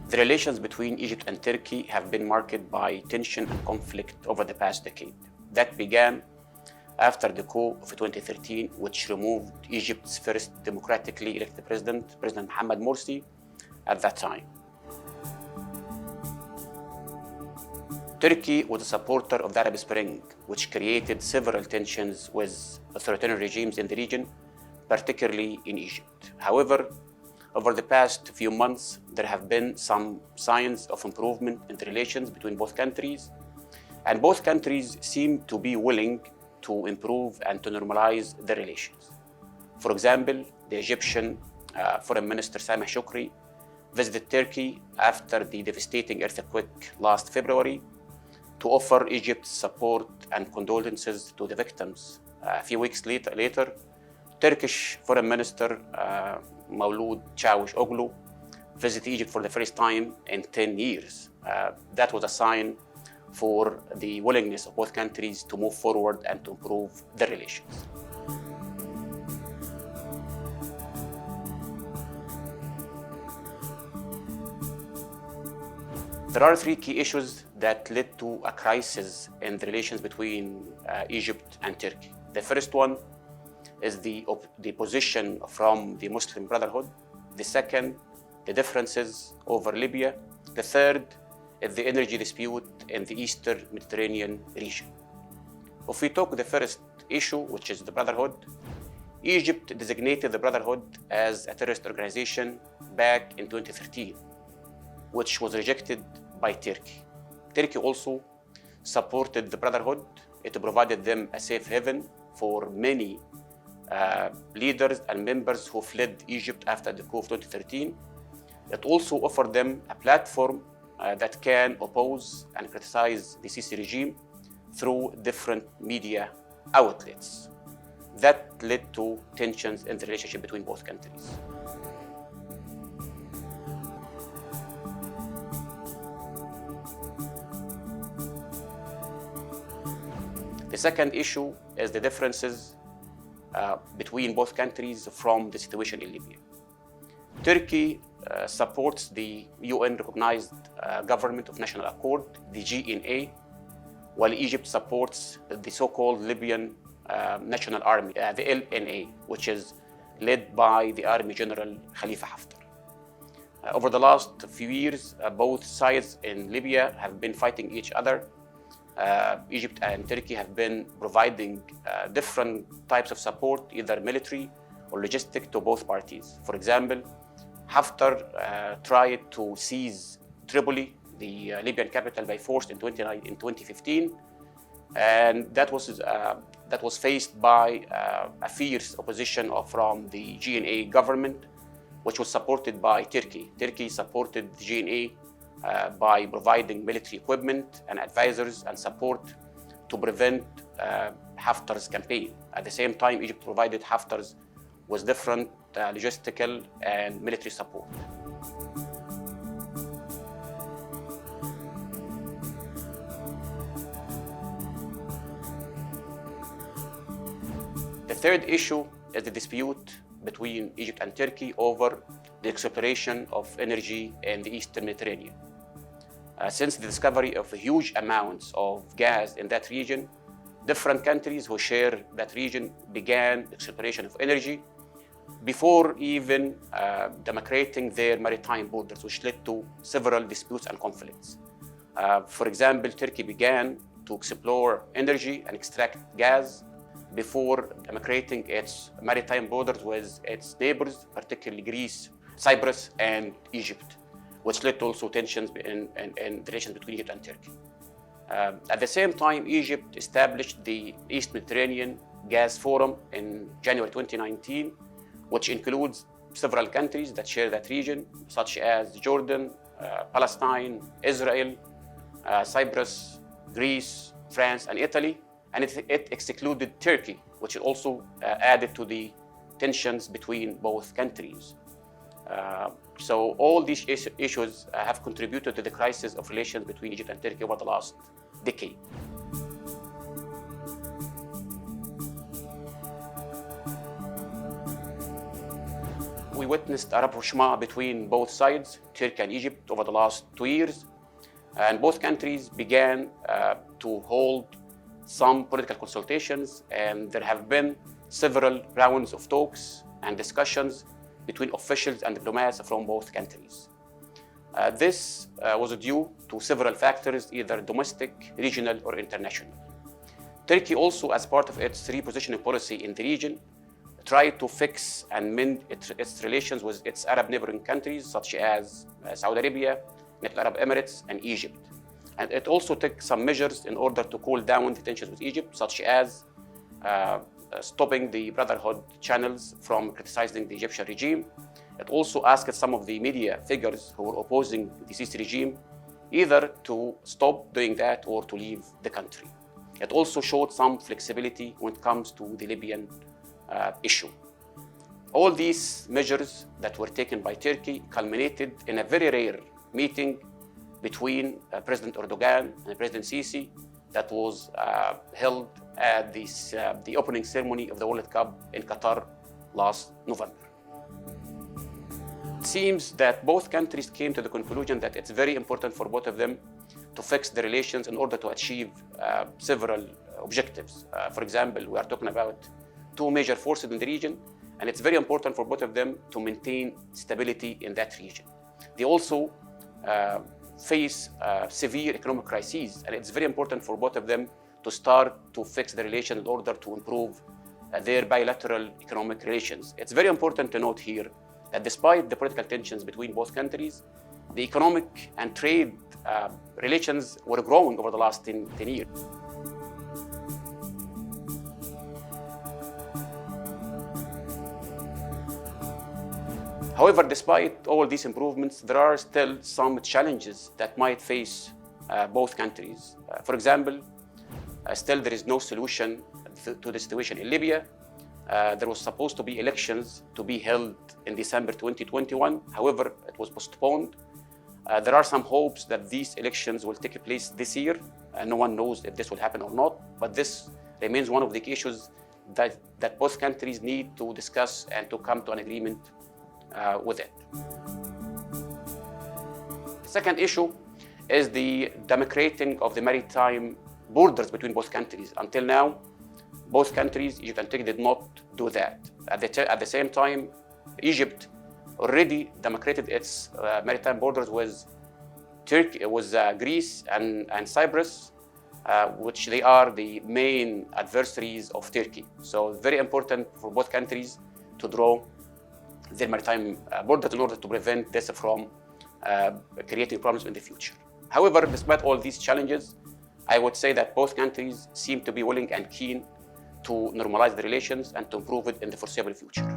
The relations between Egypt and Turkey have been marked by tension and conflict over the past decade. That began after the coup of 2013, which removed Egypt's first democratically elected president, President Mohamed Morsi, at that time. Turkey was a supporter of the Arab Spring, which created several tensions with authoritarian regimes in the region, particularly in Egypt. However, over the past few months, there have been some signs of improvement in the relations between both countries, and both countries seem to be willing to improve and to normalize their relations. For example, the Egyptian Foreign Minister Sameh Shoukry visited Turkey after the devastating earthquake last February to offer Egypt's support and condolences to the victims. A few weeks later, Turkish Foreign Minister Mevlut Çavuşoğlu visited Egypt for the first time in 10 years. That was a sign for the willingness of both countries to move forward and to improve their relations. There are three key issues that led to a crisis in the relations between Egypt and Turkey. The first one is the position from the Muslim Brotherhood. The second, the differences over Libya. The third is the energy dispute in the Eastern Mediterranean region. If we talk the first issue, which is the Brotherhood, Egypt designated the Brotherhood as a terrorist organization back in 2013, which was rejected by Turkey. Turkey also supported the Brotherhood. It provided them a safe haven for many leaders and members who fled Egypt after the coup of 2013. It also offered them a platform that can oppose and criticize the Sisi regime through different media outlets. That led to tensions in the relationship between both countries. The second issue is the differences between both countries from the situation in Libya. Turkey supports the UN-recognized Government of National Accord, the GNA, while Egypt supports the so-called Libyan National Army, the LNA, which is led by the Army General Khalifa Haftar. Over the last few years, both sides in Libya have been fighting each other. Egypt and Turkey have been providing different types of support, either military or logistic, to both parties. For example, Haftar tried to seize Tripoli, the Libyan capital, by force in 2015, and that was faced by a fierce opposition from the GNA government, which was supported by Turkey. Turkey supported the GNA by providing military equipment and advisors and support to prevent Haftar's campaign. At the same time, Egypt provided Haftar's with different logistical and military support. The third issue is the dispute between Egypt and Turkey over the exploration of energy in the Eastern Mediterranean. Since the discovery of huge amounts of gas in that region, different countries who share that region began the exploration of energy before even demarcating their maritime borders, which led to several disputes and conflicts. For example, Turkey began to explore energy and extract gas before demarcating its maritime borders with its neighbors, particularly Greece, Cyprus, and Egypt, which led to also tensions in relations between Egypt and Turkey. At the same time, Egypt established the East Mediterranean Gas Forum in January 2019, which includes several countries that share that region, such as Jordan, Palestine, Israel, Cyprus, Greece, France, and Italy. And it excluded Turkey, which also added to the tensions between both countries. So all these issues have contributed to the crisis of relations between Egypt and Turkey over the last decade. We witnessed a rapprochement between both sides, Turkey and Egypt, over the last 2 years. And both countries began to hold some political consultations, and there have been several rounds of talks and discussions between officials and diplomats from both countries. This was due to several factors, either domestic, regional, or international. Turkey also, as part of its repositioning policy in the region, tried to fix and mend its relations with its Arab neighboring countries, such as Saudi Arabia, United Arab Emirates, and Egypt. And it also took some measures in order to cool down the tensions with Egypt, such as stopping the Brotherhood channels from criticizing the Egyptian regime. It also asked some of the media figures who were opposing the Sisi regime either to stop doing that or to leave the country. It also showed some flexibility when it comes to the Libyan issue. All these measures that were taken by Turkey culminated in a very rare meeting between President Erdogan and President Sisi that was held at the opening ceremony of the World Cup in Qatar last November. It seems that both countries came to the conclusion that it's very important for both of them to fix the relations in order to achieve several objectives. For example, we are talking about two major forces in the region, and it's very important for both of them to maintain stability in that region. They also face severe economic crises, and it's very important for both of them to start to fix the relations in order to improve their bilateral economic relations. It's very important to note here that despite the political tensions between both countries, the economic and trade relations were growing over the last 10 years. However, despite all these improvements, there are still some challenges that might face both countries. For example, still there is no solution to the situation in Libya. There was supposed to be elections to be held in December 2021. However, it was postponed. There are some hopes that these elections will take place this year. No one knows if this will happen or not, but this remains one of the issues that both countries need to discuss and to come to an agreement with it. The second issue is the democrating of the maritime borders between both countries. Until now, both countries, Egypt and Turkey, did not do that. At the same time, Egypt already democrated its maritime borders with Turkey, with Greece and Cyprus, which they are the main adversaries of Turkey. So very important for both countries to draw their maritime borders in order to prevent this from creating problems in the future. However, despite all these challenges, I would say that both countries seem to be willing and keen to normalize the relations and to improve it in the foreseeable future.